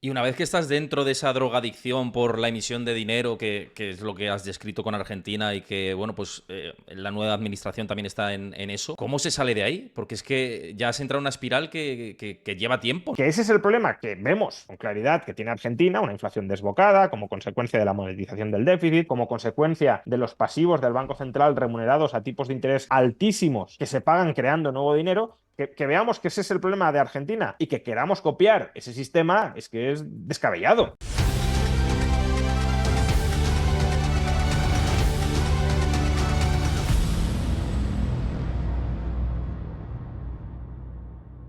Y una vez que estás dentro de esa drogadicción por la emisión de dinero, que es lo que has descrito con Argentina y que, bueno, pues la nueva administración también está en eso, ¿cómo se sale de ahí? Porque es que ya has entrado en una espiral que lleva tiempo. Que ese es el problema que vemos con claridad que tiene Argentina, una inflación desbocada como consecuencia de la monetización del déficit, como consecuencia de los pasivos del Banco Central remunerados a tipos de interés altísimos que se pagan creando nuevo dinero. Que veamos que ese es el problema de Argentina y que queramos copiar ese sistema es que es descabellado.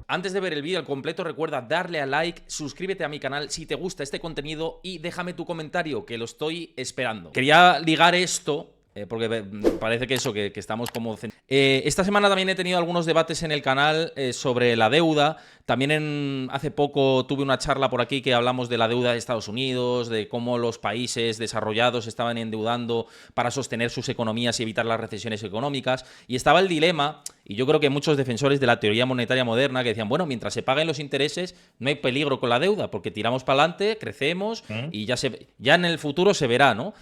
Antes de ver el vídeo al completo, recuerda darle a like, suscríbete a mi canal si te gusta este contenido y déjame tu comentario, que lo estoy esperando. Quería ligar esto, porque parece que eso, que estamos como... esta semana también he tenido algunos debates en el canal sobre la deuda. También hace poco tuve una charla por aquí que hablamos de la deuda de Estados Unidos, de cómo los países desarrollados estaban endeudando para sostener sus economías y evitar las recesiones económicas. Y estaba el dilema, y yo creo que muchos defensores de la teoría monetaria moderna que decían, bueno, mientras se paguen los intereses no hay peligro con la deuda, porque tiramos para adelante, crecemos y ya en el futuro se verá, ¿no?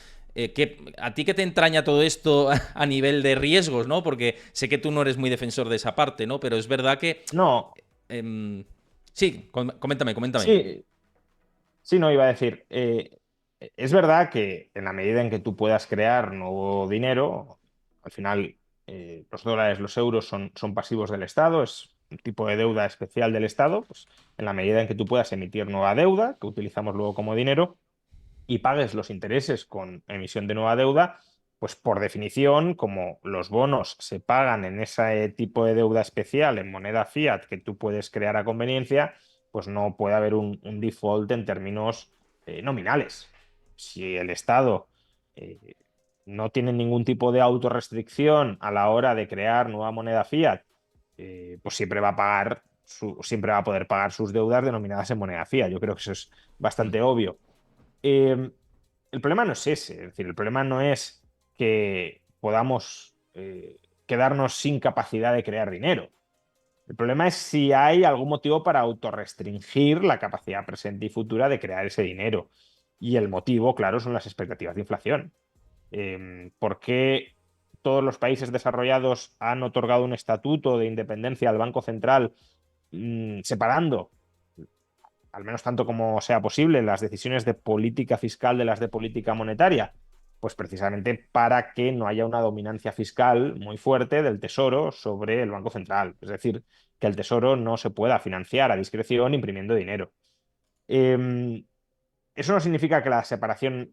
¿A ti qué te entraña todo esto a nivel de riesgos, ¿no? Porque sé que tú no eres muy defensor de esa parte, ¿no? Pero es verdad que... No, sí, coméntame. sí, sí, no iba a decir. Es verdad que en la medida en que tú puedas crear nuevo dinero, al final los dólares, los euros son pasivos del Estado, es un tipo de deuda especial del Estado, pues en la medida en que tú puedas emitir nueva deuda, que utilizamos luego como dinero, y pagues los intereses con emisión de nueva deuda, pues por definición, como los bonos se pagan en ese tipo de deuda especial en moneda fiat que tú puedes crear a conveniencia, pues no puede haber un default en términos nominales. Si el Estado eh, no tiene ningún tipo de autorrestricción a la hora de crear nueva moneda fiat, pues siempre va a pagar siempre va a poder pagar sus deudas denominadas en moneda fiat. Yo creo que eso es bastante obvio. Eh, el problema no es ese, es decir, el problema no es que podamos quedarnos sin capacidad de crear dinero. El problema es si hay algún motivo para autorrestringir la capacidad presente y futura de crear ese dinero. Y el motivo, claro, son las expectativas de inflación. ¿Por qué todos los países desarrollados han otorgado un estatuto de independencia al Banco Central, separando al menos tanto como sea posible, las decisiones de política fiscal de las de política monetaria? Pues precisamente para que no haya una dominancia fiscal muy fuerte del Tesoro sobre el Banco Central. Es decir, que el Tesoro no se pueda financiar a discreción imprimiendo dinero. Eh, Eso no significa que la separación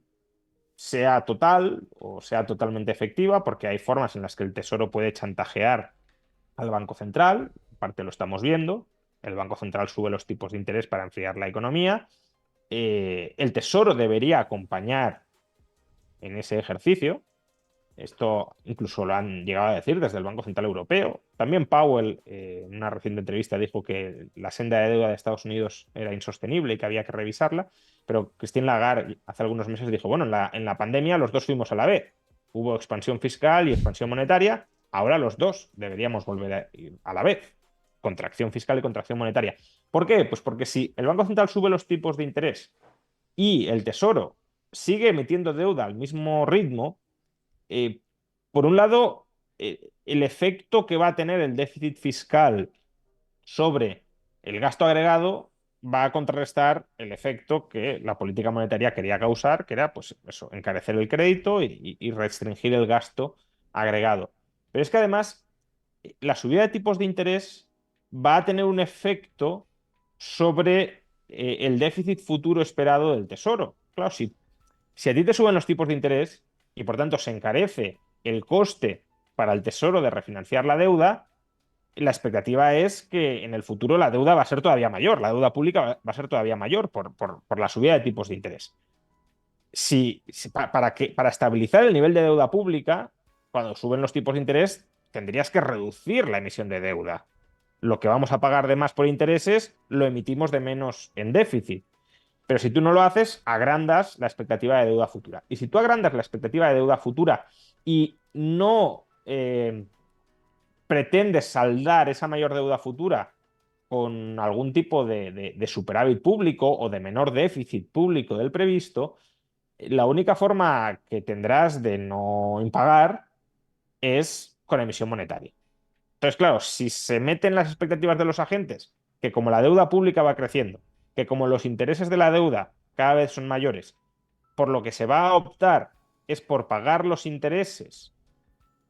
sea total o sea totalmente efectiva, porque hay formas en las que el Tesoro puede chantajear al Banco Central, en parte lo estamos viendo, el Banco Central sube los tipos de interés para enfriar la economía. El Tesoro debería acompañar en ese ejercicio. Esto incluso lo han llegado a decir desde el Banco Central Europeo. También Powell, en una reciente entrevista, dijo que la senda de deuda de Estados Unidos era insostenible y que había que revisarla. Pero Christine Lagarde hace algunos meses dijo, bueno, en la pandemia los dos fuimos a la vez. Hubo expansión fiscal y expansión monetaria. Ahora los dos deberíamos volver a ir a la vez. Contracción fiscal y contracción monetaria. ¿Por qué? Pues porque si el Banco Central sube los tipos de interés y el Tesoro sigue emitiendo deuda al mismo ritmo, eh, por un lado, el efecto que va a tener el déficit fiscal sobre el gasto agregado va a contrarrestar el efecto que la política monetaria quería causar, que era, pues eso, encarecer el crédito y restringir el gasto agregado. Pero es que además, la subida de tipos de interés va a tener un efecto sobre el déficit futuro esperado del Tesoro. Claro, si a ti te suben los tipos de interés y por tanto se encarece el coste para el Tesoro de refinanciar la deuda, la expectativa es que en el futuro la deuda va a ser todavía mayor, la deuda pública va a ser todavía mayor por la subida de tipos de interés. Para estabilizar el nivel de deuda pública, cuando suben los tipos de interés, tendrías que reducir la emisión de deuda. Lo que vamos a pagar de más por intereses lo emitimos de menos en déficit. Pero si tú no lo haces, agrandas la expectativa de deuda futura. Y si tú agrandas la expectativa de deuda futura y no pretendes saldar esa mayor deuda futura con algún tipo de superávit público o de menor déficit público del previsto, la única forma que tendrás de no impagar es con emisión monetaria. Entonces, claro, si se meten las expectativas de los agentes, que como la deuda pública va creciendo, que como los intereses de la deuda cada vez son mayores, por lo que se va a optar es por pagar los intereses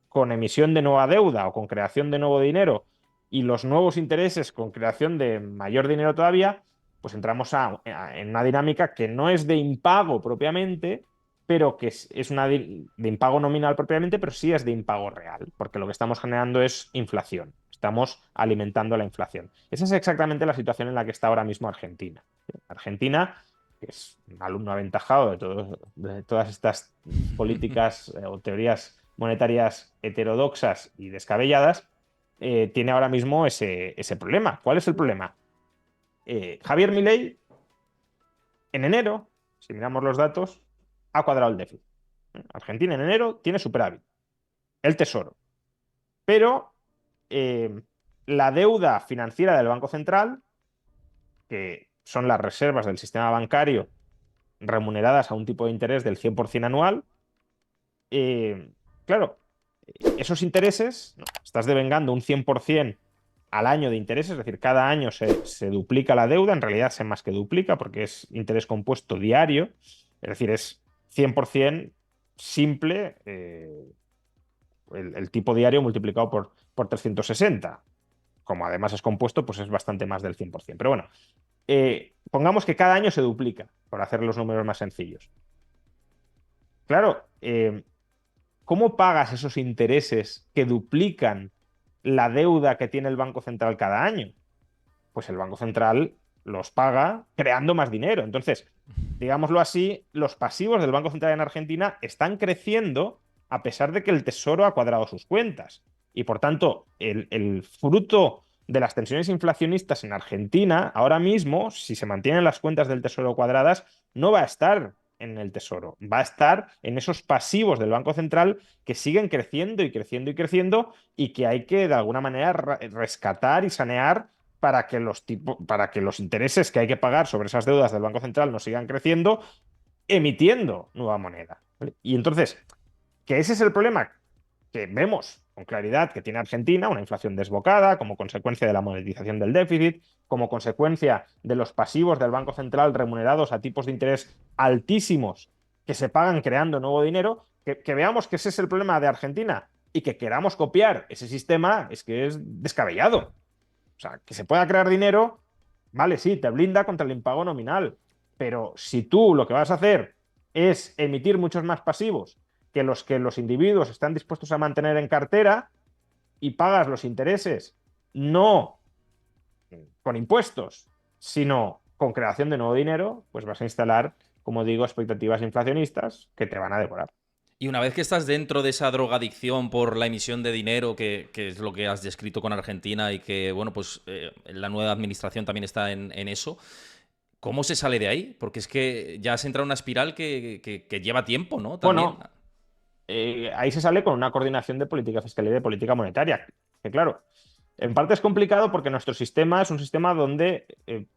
con emisión de nueva deuda o con creación de nuevo dinero y los nuevos intereses con creación de mayor dinero todavía, pues entramos en una dinámica que no es de impago propiamente, pero que es una de impago nominal propiamente, pero sí es de impago real, porque lo que estamos generando es inflación. Estamos alimentando la inflación. Esa es exactamente la situación en la que está ahora mismo Argentina. Argentina, que es un alumno aventajado de todas estas políticas o teorías monetarias heterodoxas y descabelladas, tiene ahora mismo ese problema. ¿Cuál es el problema? Javier Milei, en enero, si miramos los datos, ha cuadrado el déficit. Argentina en enero tiene superávit, el tesoro. Pero la deuda financiera del Banco Central, que son las reservas del sistema bancario remuneradas a un tipo de interés del 100% anual, claro, esos intereses, ¿no? Estás devengando un 100% al año de interés, es decir, cada año se duplica la deuda, en realidad se más que duplica porque es interés compuesto diario, es decir, es 100% simple el tipo diario multiplicado por 360. Como además es compuesto, pues es bastante más del 100%. Pero bueno, pongamos que cada año se duplica, por hacer los números más sencillos. Claro, ¿cómo pagas esos intereses que duplican la deuda que tiene el Banco Central cada año? Pues el Banco Central los paga creando más dinero. Entonces, digámoslo así, los pasivos del Banco Central en Argentina están creciendo a pesar de que el Tesoro ha cuadrado sus cuentas. Y por tanto, el fruto de las tensiones inflacionistas en Argentina, ahora mismo, si se mantienen las cuentas del Tesoro cuadradas, no va a estar en el Tesoro, va a estar en esos pasivos del Banco Central que siguen creciendo y creciendo y creciendo y que hay que de alguna manera rescatar y sanear para que los intereses que hay que pagar sobre esas deudas del Banco Central no sigan creciendo, emitiendo nueva moneda. ¿Vale? Y entonces, que ese es el problema que vemos con claridad que tiene Argentina, una inflación desbocada como consecuencia de la monetización del déficit, como consecuencia de los pasivos del Banco Central remunerados a tipos de interés altísimos que se pagan creando nuevo dinero, que veamos que ese es el problema de Argentina y que queramos copiar ese sistema es que es descabellado. O sea, que se pueda crear dinero, vale, sí, te blinda contra el impago nominal, pero si tú lo que vas a hacer es emitir muchos más pasivos que los individuos están dispuestos a mantener en cartera y pagas los intereses no con impuestos, sino con creación de nuevo dinero, pues vas a instalar, como digo, expectativas inflacionistas que te van a devorar. Y una vez que estás dentro de esa drogadicción por la emisión de dinero, que es lo que has descrito con Argentina y que, bueno, pues la nueva administración también está en eso, ¿cómo se sale de ahí? Porque es que ya se entra en una espiral que lleva tiempo, ¿no? También. Bueno, ahí se sale con una coordinación de política fiscal y de política monetaria. Que claro, en parte es complicado porque nuestro sistema es un sistema donde,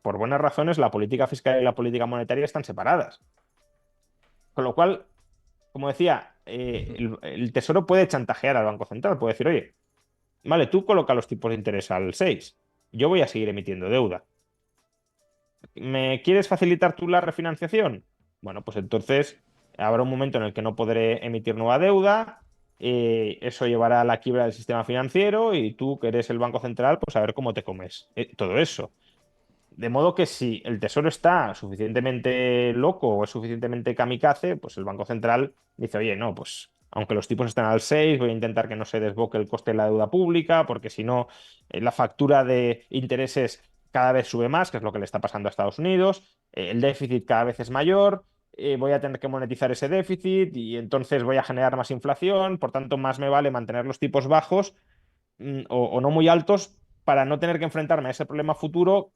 por buenas razones, la política fiscal y la política monetaria están separadas. Con lo cual, como decía, el Tesoro puede chantajear al Banco Central, puede decir, oye, vale, tú coloca los tipos de interés al 6, yo voy a seguir emitiendo deuda. ¿Me quieres facilitar tú la refinanciación? Bueno, pues entonces habrá un momento en el que no podré emitir nueva deuda, eso llevará a la quiebra del sistema financiero y tú, que eres el Banco Central, pues a ver cómo te comes todo eso. De modo que si el Tesoro está suficientemente loco o es suficientemente kamikaze, pues el Banco Central dice, oye, no, pues aunque los tipos están al 6, voy a intentar que no se desboque el coste de la deuda pública, porque si no, la factura de intereses cada vez sube más, que es lo que le está pasando a Estados Unidos, el déficit cada vez es mayor, voy a tener que monetizar ese déficit y entonces voy a generar más inflación, por tanto, más me vale mantener los tipos bajos o no muy altos para no tener que enfrentarme a ese problema futuro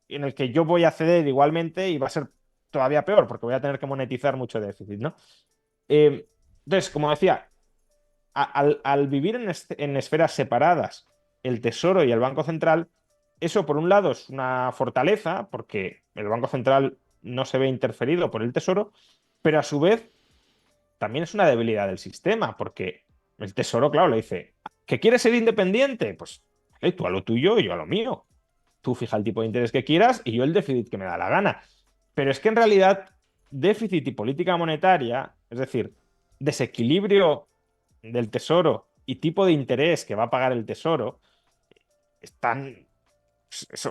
en el que yo voy a ceder igualmente y va a ser todavía peor porque voy a tener que monetizar mucho déficit, ¿no? Eh, entonces, como decía, al vivir en esferas separadas el Tesoro y el Banco Central, eso, por un lado, es una fortaleza, porque el Banco Central no se ve interferido por el Tesoro, pero a su vez también es una debilidad del sistema, porque el Tesoro, claro, le dice, ¿que quieres ser independiente? Pues tú a lo tuyo y yo a lo mío. Tú fija el tipo de interés que quieras y yo el déficit que me da la gana. Pero es que en realidad déficit y política monetaria, es decir, desequilibrio del Tesoro y tipo de interés que va a pagar el Tesoro, están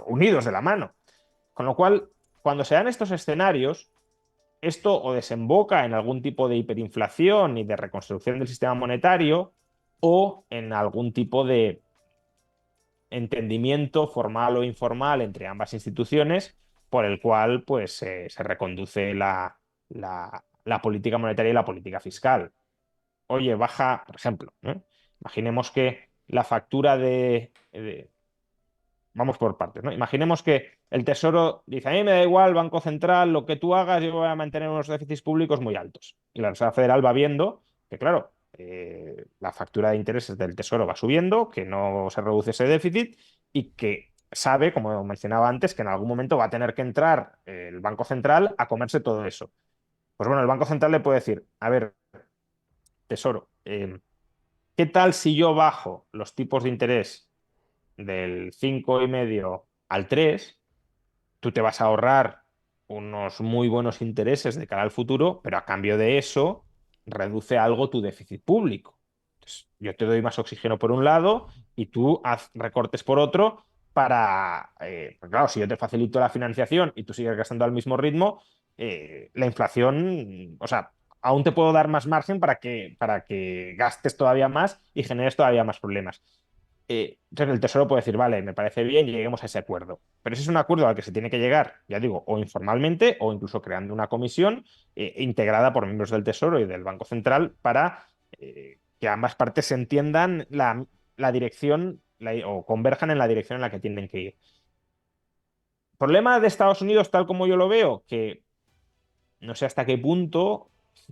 unidos de la mano. Con lo cual, cuando se dan estos escenarios, esto o desemboca en algún tipo de hiperinflación y de reconstrucción del sistema monetario o en algún tipo de entendimiento formal o informal entre ambas instituciones por el cual pues, se reconduce la política monetaria y la política fiscal. Oye, baja, por ejemplo, ¿no? Imaginemos que la factura vamos por partes, ¿no? Imaginemos que el Tesoro dice, a mí me da igual, Banco Central, lo que tú hagas, yo voy a mantener unos déficits públicos muy altos. Y la Reserva Federal va viendo que, claro, la factura de intereses del Tesoro va subiendo, que no se reduce ese déficit y que sabe, como mencionaba antes, que en algún momento va a tener que entrar el Banco Central a comerse todo eso. Pues bueno, el Banco Central le puede decir, a ver, Tesoro, ¿qué tal si yo bajo los tipos de interés del 5,5 al 3? Tú te vas a ahorrar unos muy buenos intereses de cara al futuro, pero a cambio de eso reduce algo tu déficit público. Entonces, yo te doy más oxígeno por un lado y tú haz recortes por otro para, pues claro, si yo te facilito la financiación y tú sigues gastando al mismo ritmo, la inflación, o sea, aún te puedo dar más margen para que gastes todavía más y generes todavía más problemas. Entonces el Tesoro puede decir, vale, me parece bien, lleguemos a ese acuerdo. Pero ese es un acuerdo al que se tiene que llegar, ya digo, o informalmente o incluso creando una comisión integrada por miembros del Tesoro y del Banco Central para que ambas partes se entiendan la dirección o converjan en la dirección en la que tienen que ir. Problema de Estados Unidos, tal como yo lo veo, que no sé hasta qué punto,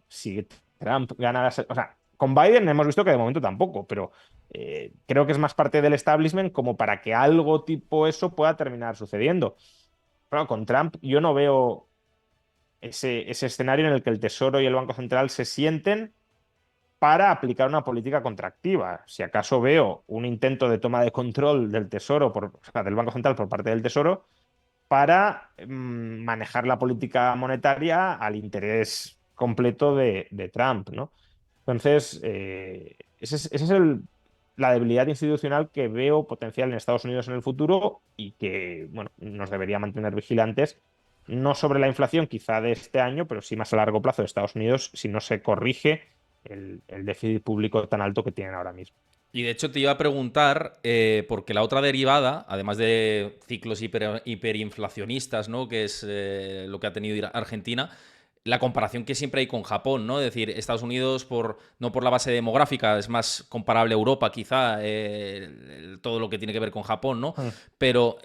si Trump gana las... O sea, con Biden hemos visto que de momento tampoco, pero creo que es más parte del establishment como para que algo tipo eso pueda terminar sucediendo. Pero con Trump yo no veo ese escenario en el que el Tesoro y el Banco Central se sienten para aplicar una política contractiva. Si acaso veo un intento de toma de control del Tesoro, o sea, del Banco Central por parte del Tesoro, para manejar la política monetaria al interés completo de Trump, ¿no? Entonces, ese es la debilidad institucional que veo potencial en Estados Unidos en el futuro y que, bueno, nos debería mantener vigilantes, no sobre la inflación quizá de este año, pero sí más a largo plazo de Estados Unidos si no se corrige el déficit público tan alto que tienen ahora mismo. Y de hecho te iba a preguntar, porque la otra derivada, además de ciclos hiperinflacionistas, ¿no? Que es lo que ha tenido Argentina, la comparación que siempre hay con Japón, ¿no? Es decir, Estados Unidos, no por la base demográfica, es más comparable a Europa, quizá, todo lo que tiene que ver con Japón, ¿no? Mm. Pero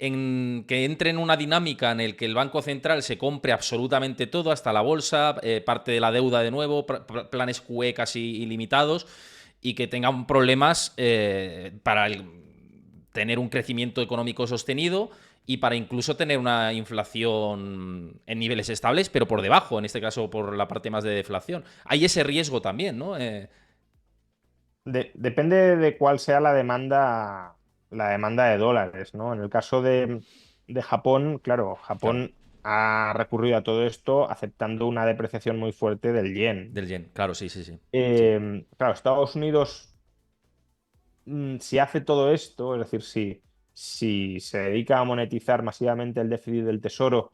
en que entre en una dinámica en el que el Banco Central se compre absolutamente todo, hasta la bolsa, parte de la deuda de nuevo, planes QE casi ilimitados y que tengan problemas para tener un crecimiento económico sostenido y para incluso tener una inflación en niveles estables, pero por debajo, en este caso por la parte más de deflación. Hay ese riesgo también, ¿no? Depende de cuál sea la demanda de dólares, ¿no? En el caso de Japón, claro, Claro, Japón ha recurrido a todo esto aceptando una depreciación muy fuerte del yen. del yen. Claro, sí, sí, sí. Sí, Claro, Estados Unidos, si hace todo esto, es decir, si se dedica a monetizar masivamente el déficit del tesoro,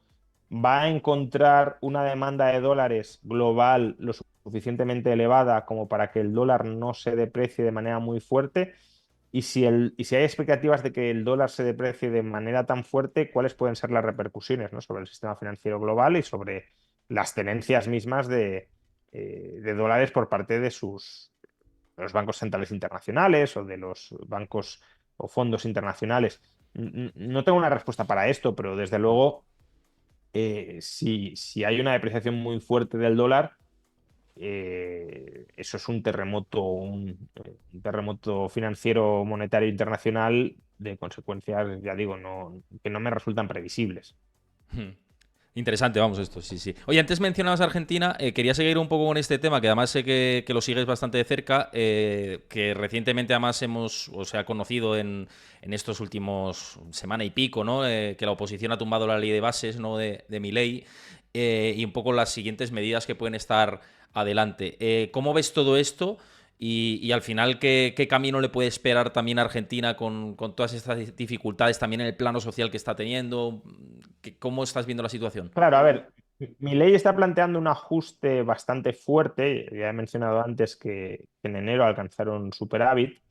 va a encontrar una demanda de dólares global lo suficientemente elevada como para que el dólar no se deprecie de manera muy fuerte. Y si hay expectativas de que el dólar se deprecie de manera tan fuerte, ¿cuáles pueden ser las repercusiones, ¿no? sobre el sistema financiero global y sobre las tenencias mismas de dólares por parte de los bancos centrales internacionales o de los bancos o fondos internacionales? No tengo una respuesta para esto, pero desde luego, si hay una depreciación muy fuerte del dólar, eso es un terremoto financiero monetario internacional de consecuencias, ya digo, que no me resultan previsibles. Hmm. Interesante, vamos, esto, sí, sí. Oye, antes mencionabas Argentina, quería seguir un poco con este tema, que además sé que lo sigues bastante de cerca, que recientemente además o se ha conocido en estos últimos semana y pico, ¿no? Que la oposición ha tumbado la ley de bases, ¿no? De Milei, y un poco las siguientes medidas que pueden estar adelante. ¿Cómo ves todo esto? Y al final, ¿qué camino le puede esperar también a Argentina con todas estas dificultades también en el plano social que está teniendo? ¿Cómo estás viendo la situación? Claro, a ver, mi ley está planteando un ajuste bastante fuerte. Ya he mencionado antes que en enero alcanzaron superávit.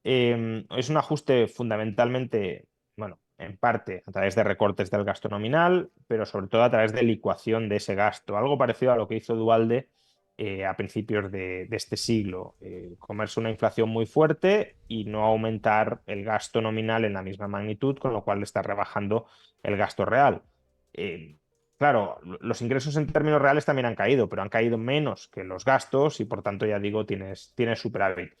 Es un ajuste fundamentalmente, bueno, en parte a través de recortes del gasto nominal, pero sobre todo a través de licuación de ese gasto. Algo parecido a lo que hizo Dualde a principios de este siglo. Comerse una inflación muy fuerte y no aumentar el gasto nominal en la misma magnitud, con lo cual le está rebajando el gasto real. Eh, Claro, los ingresos en términos reales también han caído, pero han caído menos que los gastos y por tanto, ya digo, tienes superávit.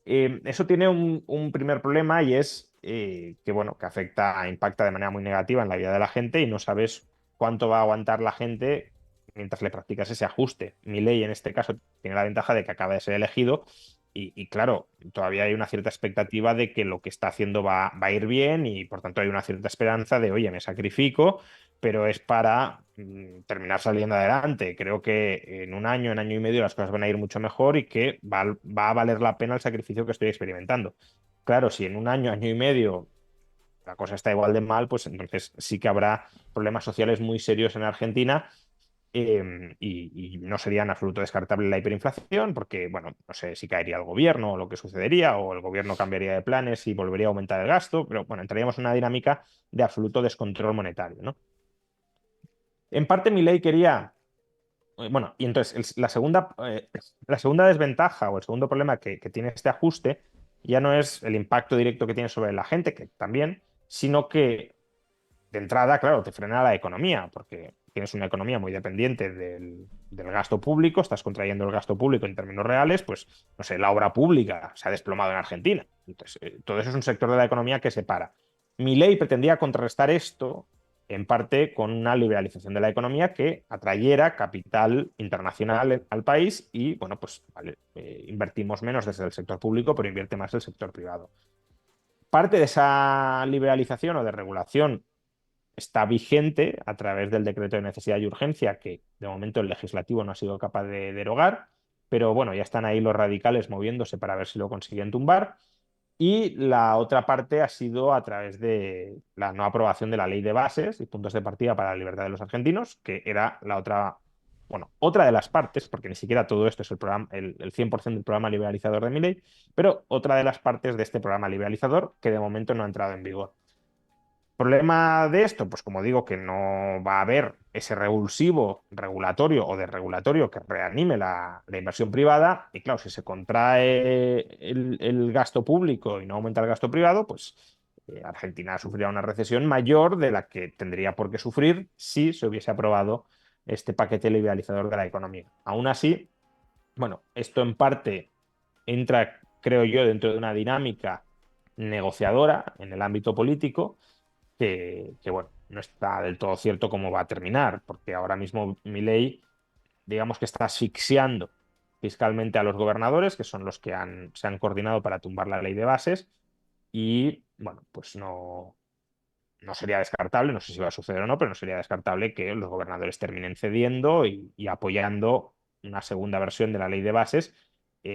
Eso tiene un primer problema y es que, bueno, que afecta, impacta de manera muy negativa en la vida de la gente y no sabes cuánto va a aguantar la gente mientras le practicas ese ajuste. Milei, en este caso, tiene la ventaja de que acaba de ser elegido y, claro, todavía hay una cierta expectativa de que lo que está haciendo va a ir bien y, por tanto, hay una cierta esperanza de, oye, me sacrifico, pero es para terminar saliendo adelante. Creo que en un año y medio las cosas van a ir mucho mejor y que va a valer la pena el sacrificio que estoy experimentando. Claro, si en un año y medio la cosa está igual de mal, pues entonces sí que habrá problemas sociales muy serios en Argentina. Y no sería en absoluto descartable la hiperinflación, porque, bueno, no sé si caería el gobierno o lo que sucedería, o el gobierno cambiaría de planes y volvería a aumentar el gasto, pero bueno, entraríamos en una dinámica de absoluto descontrol monetario, ¿no? En parte, mi ley quería. Bueno, y entonces la segunda desventaja o el segundo problema que tiene este ajuste ya no es el impacto directo que tiene sobre la gente, que también, sino que de entrada, claro, te frena la economía, porque tienes una economía muy dependiente del gasto público, estás contrayendo el gasto público en términos reales, pues, no sé, la obra pública se ha desplomado en Argentina. Entonces, todo eso es un sector de la economía que se para. Mi ley pretendía contrarrestar esto en parte con una liberalización de la economía que atrayera capital internacional al país y, bueno, pues vale, invertimos menos desde el sector público, pero invierte más el sector privado. Parte de esa liberalización o de regulación está vigente a través del decreto de necesidad y urgencia que de momento el legislativo no ha sido capaz de derogar, pero bueno, ya están ahí los radicales moviéndose para ver si lo consiguen tumbar. Y la otra parte ha sido a través de la no aprobación de la ley de bases y puntos de partida para la libertad de los argentinos, que era la otra, bueno, otra de las partes, porque ni siquiera todo esto es el programa, el 100% del programa liberalizador de mi ley, pero otra de las partes de este programa liberalizador que de momento no ha entrado en vigor. Problema de esto, pues como digo, que no va a haber ese revulsivo regulatorio o desregulatorio que reanime la inversión privada. Y claro, si se contrae el gasto público y no aumenta el gasto privado, pues Argentina sufrirá una recesión mayor de la que tendría por qué sufrir si se hubiese aprobado este paquete liberalizador de la economía. Aún así, bueno, esto en parte entra, creo yo, dentro de una dinámica negociadora en el ámbito político bueno, no está del todo cierto cómo va a terminar, porque ahora mismo Milei, digamos que está asfixiando fiscalmente a los gobernadores, que son los que se han coordinado para tumbar la ley de bases, y bueno, pues no sería descartable, no sé si va a suceder o no, pero no sería descartable que los gobernadores terminen cediendo y apoyando una segunda versión de la ley de bases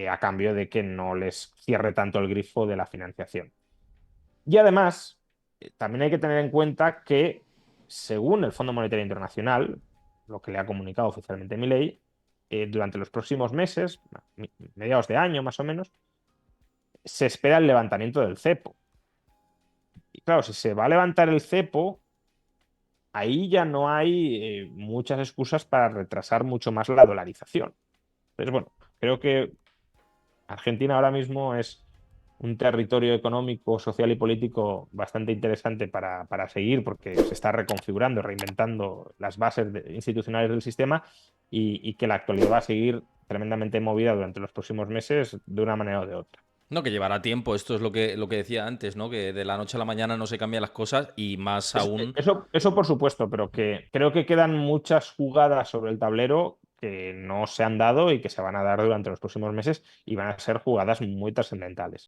a cambio de que no les cierre tanto el grifo de la financiación. Y además, también hay que tener en cuenta que, según el Fondo Monetario Internacional, lo que le ha comunicado oficialmente Milei, durante los próximos meses, mediados de año más o menos, se espera el levantamiento del cepo. Y claro, si se va a levantar el cepo, ahí ya no hay muchas excusas para retrasar mucho más la dolarización. Entonces, bueno, creo que Argentina ahora mismo es un territorio económico, social y político bastante interesante para seguir porque se está reconfigurando, reinventando las bases institucionales del sistema y que la actualidad va a seguir tremendamente movida durante los próximos meses de una manera o de otra. No, que llevará tiempo, esto es lo que decía antes, ¿no? Que de la noche a la mañana no se cambian las cosas y más aún. Eso por supuesto, pero que creo que quedan muchas jugadas sobre el tablero que no se han dado y que se van a dar durante los próximos meses y van a ser jugadas muy trascendentales.